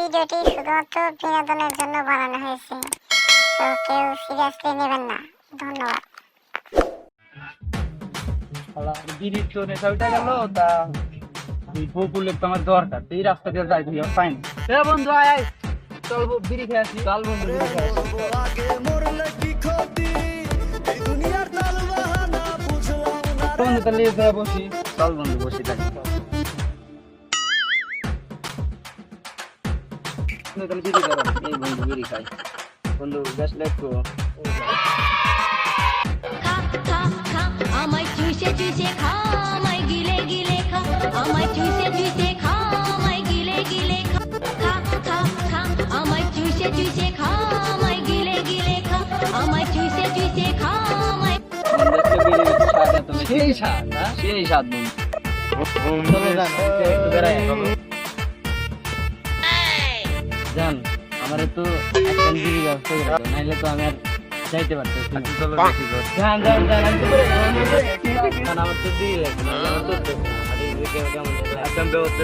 ভিডিওটি শুধুমাত্র বিনোদনের জন্য বানানো হয়েছে, তো কেউ সিরিয়াসলি নেবেন না। ধন্যবাদ। বিড়ি তো নেশা উঠে গেল, তা বকুলের তো আমার দরকার, এই রাস্তা দিয়ে যাই তুই ফাইন। এ বন্ধু আয় আয়, চল বিড়ি খেয়ে আসি। চল বন্ধু বিড়ি খেয়ে আসি। বন্ধু তাহলে বসি। চল বন্ধু বসি থাকি। তাহলে বিড়ি খাবো, এই বন্ধু বিড়ি খাই। বন্ধু বেশ লেখো আমায় চুষে চুষে খা, আমায় গিলে গিলে খা, আমায় চুষে চুষে খা, আমায় গিলে গিলে খা, খা খা খা, আমায় চুষে চুষে খা, আমায় গিলে গিলে খা, আমায় চুষে চুষে খা, আমায়। সেই স্বাদ, সেই স্বাদ বন্ধু। একটু বেড়াই জান, আমার তো একটা বিড়ি ব্যবস্থা করে দাও, নাইলে তো আমি আর যাইতে পারতেছি না। জান জান জান, আমি তো করে আমার তো দিয়ে রাখবেন, আমার তো কেমন ব্যবস্থা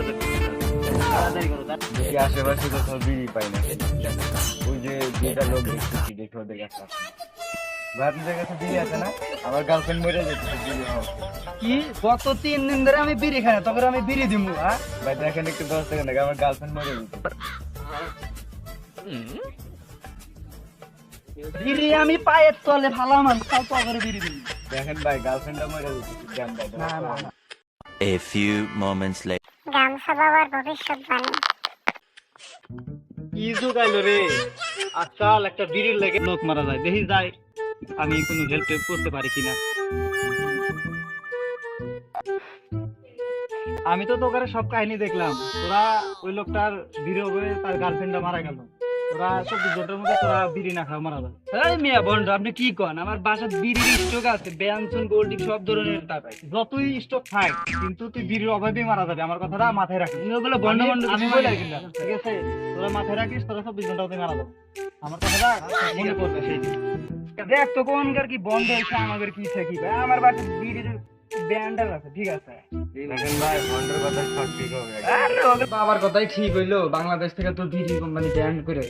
তাড়াতাড়ি করো। আশেপাশে কোথাও বিড়ি পাই না, ওই যে দুইটা লোক দেখতেছি, দেখে ওদের কাছে আপনাদের কাছে বিড়ি আছে না? আমার গার্লফ্রেন্ড মরে যেতেছে বিড়ি খাওয়া। কি গত 3 দিন ধরে আমি বিড়ি খাই না, তবে আমি বিড়ি দিব? হ্যাঁ ভাই দেখেন একটু 10 টাকা নাকি, আমার গার্লফ্রেন্ড মরে যেতেছে। বিড়ি আমি পায়ের তলে ফালাম, তাও তো করে বিড়ি দিবি? দেখেন ভাই গার্লফ্রেন্ডটা মরে যেতেছে, জ্ঞান ভাই। না না না, A few moments later. গামছা বাবার ভবিষ্যৎবাণী। কি জোগাইলো রে, আজকাল একটা বিড়ির লেগে লোক মারা যায়, দেখি যায় আমি কোনো হেল্প করতে পারি কিনা। আমি তো তোকে সব কাহিনী দেখলাম, তোরা ওই লোকটার বিড়ি হবে, তার গার্লফ্রেন্ডটা মারা গেল, তোরা 24 ঘন্টার মধ্যে তোরা বিড়ি না খাওয়া মারা যায়। এই মিয়া বন্ধু, আপনি কি কন? আমার বাসার বিড়ির স্টক আছে, বেয়ানসন গোল্ড সব ধরনের টাকা, যতই স্টক থাক, কিন্তু তুই বিড়ির অভাবে মারা যাবে, আমার কথাটা মাথায় রাখিস। ওগুলো বন্ধ বন্ধ আমি বলে রাখি না, ঠিক আছে? তোরা মাথায় রাখিস, তোরা 24 ঘন্টা মধ্যে মারা যাবে, আমার কথাটা মনে করবে। সেই দেখ তো কোনকার কি বন্ধ হয়েছে, আমাদের কি থাকি ভাই, আমার বাসার বিড়ির ব্যান্ডার আছে, ঠিক আছে? দেখেন ভাই ফন্ডের কথা সঠিক হবে। আরে ওদের বাবার কথাই ঠিক হইলো, বাংলাদেশ থেকে তো বিড়ি কোম্পানি ব্যান্ড করে।